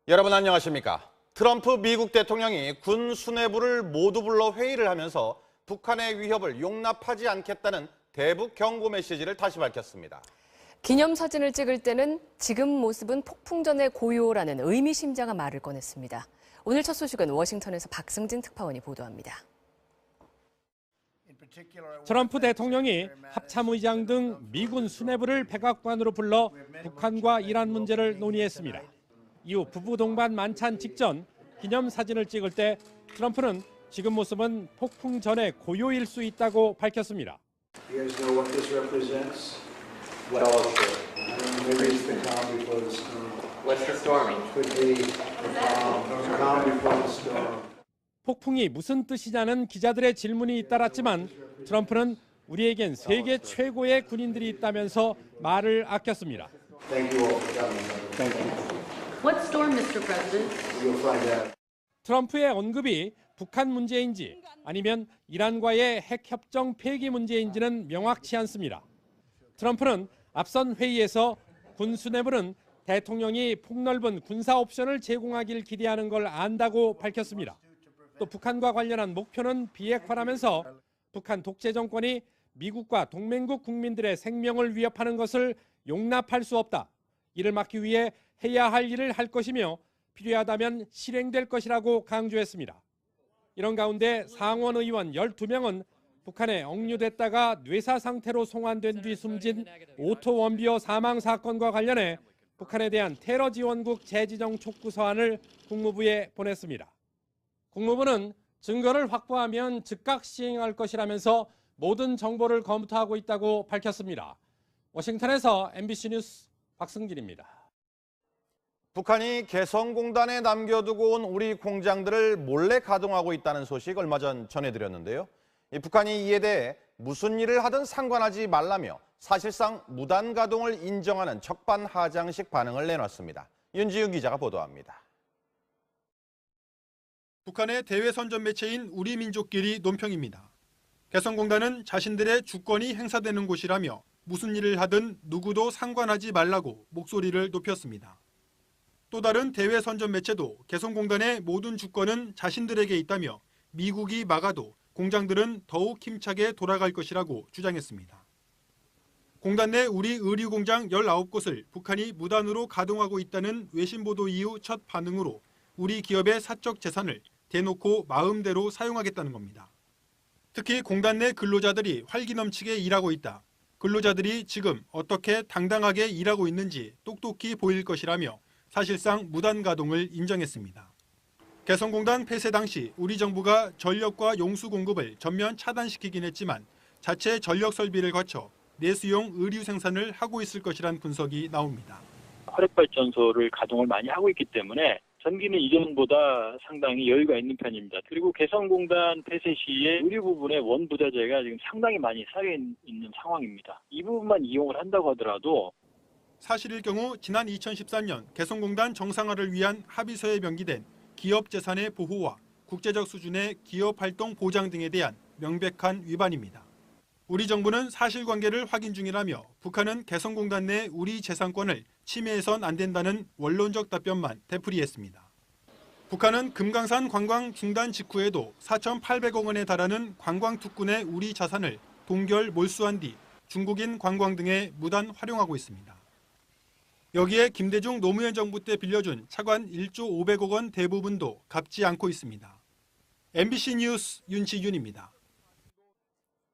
여러분 안녕하십니까? 트럼프 미국 대통령이 군 수뇌부를 모두 불러 회의를 하면서 북한의 위협을 용납하지 않겠다는 대북 경고 메시지를 다시 밝혔습니다. 기념사진을 찍을 때는 지금 모습은 폭풍전의 고요라는 의미심장한 말을 꺼냈습니다. 오늘 첫 소식은 워싱턴에서 박승진 특파원이 보도합니다. 트럼프 대통령이 합참의장 등 미군 수뇌부를 백악관으로 불러 북한과 이란 문제를 논의했습니다. 이후 부부 동반 만찬 직전 기념사진을 찍을 때 트럼프는 지금 모습은 폭풍 전의 고요일 수 있다고 밝혔습니다. You guys know what this represents? Maybe it's the calm before the storm. What's the storming? Could be the calm before the storm. 폭풍이 무슨 뜻이냐는 기자들의 질문이 잇따랐지만 트럼프는 우리에겐 세계 최고의 군인들이 있다면서 말을 아꼈습니다. Thank you all for coming. Thank you. What storm, Mr. President? You'll find out. 트럼프의 언급이 북한 문제인지 아니면 이란과의 핵협정 폐기 문제인지는 명확치 않습니다. 트럼프는 앞선 회의에서 군 수뇌부는 대통령이 폭넓은 군사 옵션을 제공하길 기대하는 걸 안다고 밝혔습니다. 또 북한과 관련한 목표는 비핵화라면서 북한 독재 정권이 미국과 동맹국 국민들의 생명을 위협하는 것을 용납할 수 없다. 이를 막기 위해 해야 할 일을 할 것이며 필요하다면 실행될 것이라고 강조했습니다. 이런 가운데 상원 의원 12명은 북한에 억류됐다가 뇌사 상태로 송환된 뒤 숨진 오토 원비어 사망 사건과 관련해 북한에 대한 테러 지원국 재지정 촉구 서한을 국무부에 보냈습니다. 국무부는 증거를 확보하면 즉각 시행할 것이라면서 모든 정보를 검토하고 있다고 밝혔습니다. 워싱턴에서 MBC 뉴스 박승길입니다. 북한이 개성공단에 남겨두고 온 우리 공장들을 몰래 가동하고 있다는 소식 얼마 전 전해드렸는데요. 북한이 이에 대해 무슨 일을 하든 상관하지 말라며 사실상 무단 가동을 인정하는 적반하장식 반응을 내놨습니다. 윤지윤 기자가 보도합니다. 북한의 대외 선전 매체인 우리민족끼리 논평입니다. 개성공단은 자신들의 주권이 행사되는 곳이라며 무슨 일을 하든 누구도 상관하지 말라고 목소리를 높였습니다. 또 다른 대외 선전 매체도 개성공단의 모든 주권은 자신들에게 있다며 미국이 막아도 공장들은 더욱 힘차게 돌아갈 것이라고 주장했습니다. 공단 내 우리 의류공장 19곳을 북한이 무단으로 가동하고 있다는 외신 보도 이후 첫 반응으로 우리 기업의 사적 재산을 대놓고 마음대로 사용하겠다는 겁니다. 특히 공단 내 근로자들이 활기 넘치게 일하고 있다. 근로자들이 지금 어떻게 당당하게 일하고 있는지 똑똑히 보일 것이라며 사실상 무단 가동을 인정했습니다. 개성공단 폐쇄 당시 우리 정부가 전력과 용수 공급을 전면 차단시키긴 했지만 자체 전력 설비를 거쳐 내수용 의류 생산을 하고 있을 것이란 분석이 나옵니다. 화력발전소를 가동을 많이 하고 있기 때문에 전기는 이전보다 상당히 여유가 있는 편입니다. 그리고 개성공단 폐쇄 시에 의류 부분의 원부자재가 지금 상당히 많이 쌓여 있는 상황입니다. 이 부분만 이용을 한다고 하더라도 사실일 경우 지난 2013년 개성공단 정상화를 위한 합의서에 명기된 기업 재산의 보호와 국제적 수준의 기업 활동 보장 등에 대한 명백한 위반입니다. 우리 정부는 사실관계를 확인 중이라며 북한은 개성공단 내 우리 재산권을 침해해선 안 된다는 원론적 답변만 되풀이했습니다. 북한은 금강산 관광 중단 직후에도 4,800억 원에 달하는 관광 특군의 우리 자산을 동결 몰수한 뒤 중국인 관광 등에 무단 활용하고 있습니다. 여기에 김대중 노무현 정부 때 빌려준 차관 1조 500억 원 대부분도 갚지 않고 있습니다. MBC 뉴스 윤지윤입니다.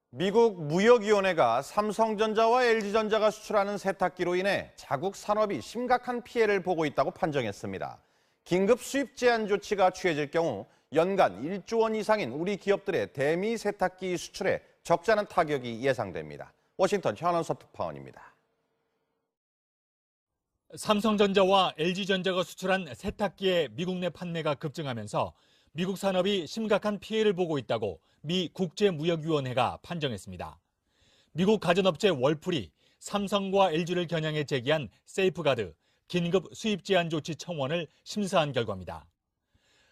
미국 무역위원회가 삼성전자와 LG전자가 수출하는 세탁기로 인해 자국 산업이 심각한 피해를 보고 있다고 판정했습니다. 긴급 수입 제한 조치가 취해질 경우 연간 1조 원 이상인 우리 기업들의 대미 세탁기 수출에 적지 않은 타격이 예상됩니다. 워싱턴 현원서 특파원입니다. 삼성전자와 LG전자가 수출한 세탁기의 미국 내 판매가 급증하면서 미국 산업이 심각한 피해를 보고 있다고 미 국제무역위원회가 판정했습니다. 미국 가전업체 월풀이 삼성과 LG를 겨냥해 제기한 세이프가드 긴급 수입 제한 조치 청원을 심사한 결과입니다.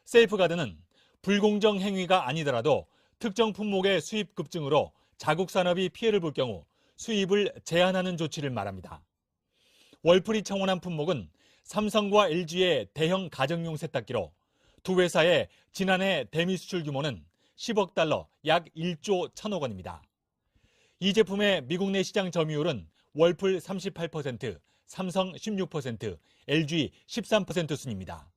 세이프가드는 불공정 행위가 아니더라도 특정 품목의 수입 급증으로 자국 산업이 피해를 볼 경우 수입을 제한하는 조치를 말합니다. 월풀이 청원한 품목은 삼성과 LG의 대형 가정용 세탁기로 두 회사의 지난해 대미 수출 규모는 10억 달러, 약 1조 1천억 원입니다. 이 제품의 미국 내 시장 점유율은 월풀 38%, 삼성 16%, LG 13% 순입니다.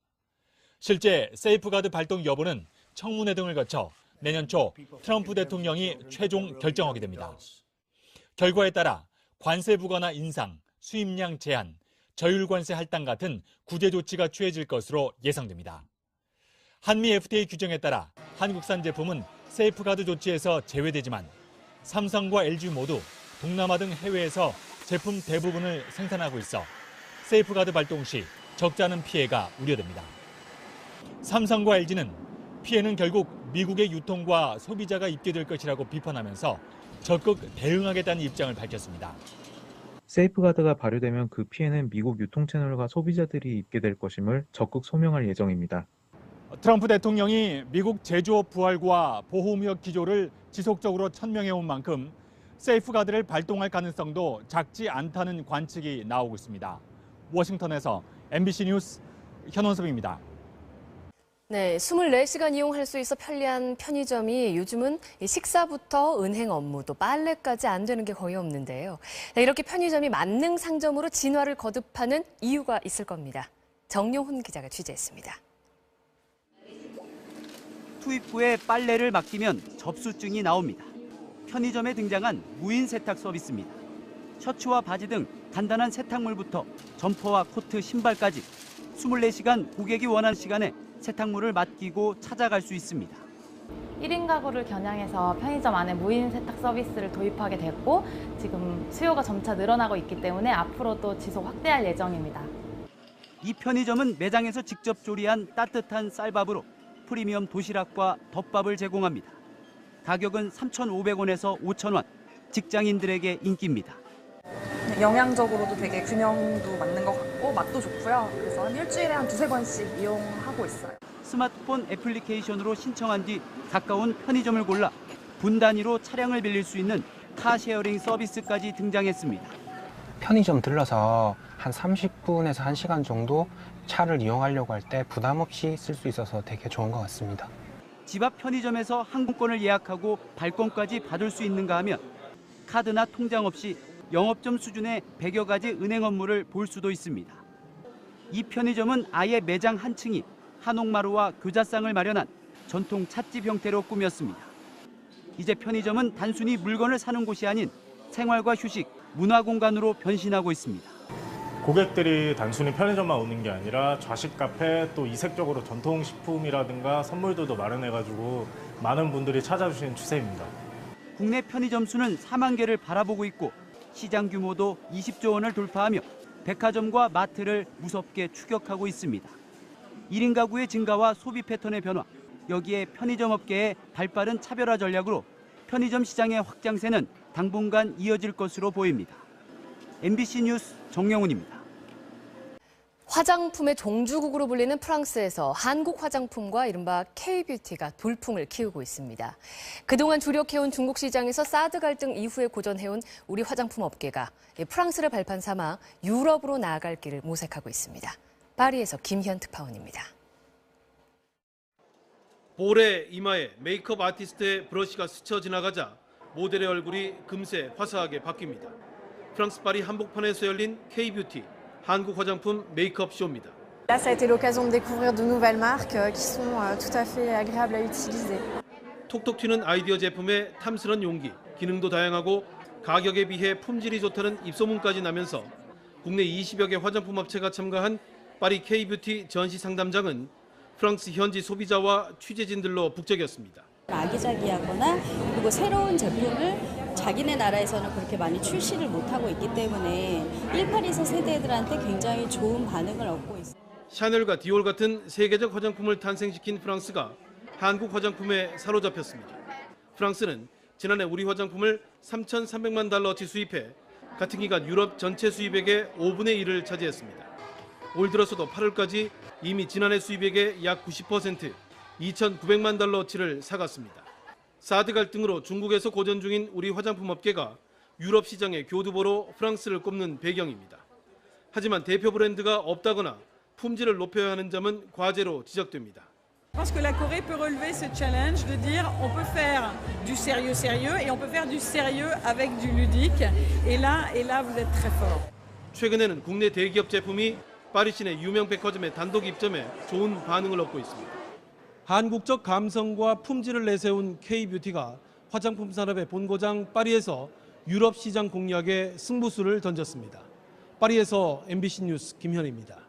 실제 세이프가드 발동 여부는 청문회 등을 거쳐 내년 초 트럼프 대통령이 최종 결정하게 됩니다. 결과에 따라 관세 부과나 인상, 수입량 제한, 저율 관세 할당 같은 구제 조치가 취해질 것으로 예상됩니다. 한미 FTA 규정에 따라 한국산 제품은 세이프가드 조치에서 제외되지만 삼성과 LG 모두 동남아 등 해외에서 제품 대부분을 생산하고 있어 세이프가드 발동 시 적지 않은 피해가 우려됩니다. 삼성과 LG는 피해는 결국 미국의 유통과 소비자가 입게 될 것이라고 비판하면서 적극 대응하겠다는 입장을 밝혔습니다. 세이프가드가 발효되면 그 피해는 미국 유통채널과 소비자들이 입게 될 것임을 적극 소명할 예정입니다. 트럼프 대통령이 미국 제조업 부활과 보호무역 기조를 지속적으로 천명해온 만큼 세이프가드를 발동할 가능성도 작지 않다는 관측이 나오고 있습니다. 워싱턴에서 MBC 뉴스 현원섭입니다. 네, 24시간 이용할 수 있어 편리한 편의점이 요즘은 식사부터 은행 업무 또 빨래까지 안 되는 게 거의 없는데요. 네, 이렇게 편의점이 만능 상점으로 진화를 거듭하는 이유가 있을 겁니다. 정용훈 기자가 취재했습니다. 투입 후에 빨래를 맡기면 접수증이 나옵니다. 편의점에 등장한 무인 세탁 서비스입니다. 셔츠와 바지 등 간단한 세탁물부터 점퍼와 코트, 신발까지 24시간 고객이 원하는 시간에 세탁물을 맡기고 찾아갈 수 있습니다. 1인 가구를 겨냥해서 편의점 안에 무인 세탁 서비스를 도입하게 됐고 지금 수요가 점차 늘어나고 있기 때문에 앞으로도 지속 확대할 예정입니다. 이 편의점은 매장에서 직접 조리한 따뜻한 쌀밥으로 프리미엄 도시락과 덮밥을 제공합니다. 가격은 3,500원에서 5,000원, 직장인들에게 인기입니다. 영양적으로도 되게 균형도 맞는 것 같고 맛도 좋고요. 그래서 한 일주일에 한 2-3번씩 이용하고 있어요. 스마트폰 애플리케이션으로 신청한 뒤 가까운 편의점을 골라 분 단위로 차량을 빌릴 수 있는 카쉐어링 서비스까지 등장했습니다. 편의점 들러서 한 30분에서 1시간 정도 차를 이용하려고 할 때 부담 없이 쓸 수 있어서 되게 좋은 것 같습니다. 집 앞 편의점에서 항공권을 예약하고 발권까지 받을 수 있는가 하면 카드나 통장 없이 영업점 수준의 100여 가지 은행 업무를 볼 수도 있습니다. 이 편의점은 아예 매장 한 층이 한옥마루와 교자상을 마련한 전통 찻집 형태로 꾸몄습니다. 이제 편의점은 단순히 물건을 사는 곳이 아닌 생활과 휴식, 문화 공간으로 변신하고 있습니다. 고객들이 단순히 편의점만 오는 게 아니라 좌식 카페, 또 이색적으로 전통식품이라든가 선물들도 마련해가지고 많은 분들이 찾아주시는 추세입니다. 국내 편의점 수는 4만 개를 바라보고 있고 시장 규모도 20조 원을 돌파하며 백화점과 마트를 무섭게 추격하고 있습니다. 1인 가구의 증가와 소비 패턴의 변화, 여기에 편의점 업계의 발빠른 차별화 전략으로 편의점 시장의 확장세는 당분간 이어질 것으로 보입니다. MBC 뉴스 정영훈입니다. 화장품의 종주국으로 불리는 프랑스에서 한국 화장품과 이른바 K-뷰티가 돌풍을 키우고 있습니다. 그동안 주력해온 중국 시장에서 사드 갈등 이후에 고전해온 우리 화장품 업계가 프랑스를 발판 삼아 유럽으로 나아갈 길을 모색하고 있습니다. 파리에서 김현 특파원입니다. 볼의 이마에 메이크업 아티스트의 브러쉬가 스쳐 지나가자 모델의 얼굴이 금세 화사하게 바뀝니다. 프랑스 파리 한복판에서 열린 K-뷰티, 한국 화장품 메이크업 쇼입니다. Là, ça a été l'occasion de découvrir de nouvelles marques qui sont tout à fait agréables à utiliser. 톡톡 튀는 아이디어 제품의 탐스런 용기, 기능도 다양하고 가격에 비해 품질이 좋다는 입소문까지 나면서 국내 20여 개 화장품 업체가 참가한 파리 K-뷰티 전시 상담장은 프랑스 현지 소비자와 취재진들로 북적였습니다. 아기자기하거나 그리고 새로운 제품을 자기네 나라에서는 그렇게 많이 출시를 못하고 있기 때문에 18, 2세 세대들한테 굉장히 좋은 반응을 얻고 있습니다. 샤넬과 디올 같은 세계적 화장품을 탄생시킨 프랑스가 한국 화장품에 사로잡혔습니다. 프랑스는 지난해 우리 화장품을 3,300만 달러어치 수입해 같은 기간 유럽 전체 수입액의 5분의 1을 차지했습니다. 올 들어서도 8월까지 이미 지난해 수입액의 약 90%, 2,900만 달러어치를 사갔습니다. 사드 갈등으로 중국에서 고전 중인 우리 화장품 업계가 유럽 시장의 교두보로 프랑스를 꼽는 배경입니다. 하지만 대표 브랜드가 없다거나 품질을 높여야 하는 점은 과제로 지적됩니다. Je pense que la Corée peut relever ce challenge de dire on peut faire du sérieux et on peut faire du sérieux avec du ludique. Et là vous êtes très fort. 최근에는 국내 대기업 제품이 파리 시내 유명 백화점의 단독 입점에 좋은 반응을 얻고 있습니다. 한국적 감성과 품질을 내세운 K-뷰티가 화장품 산업의 본고장 파리에서 유럽 시장 공략에 승부수를 던졌습니다. 파리에서 MBC 뉴스 김현입니다.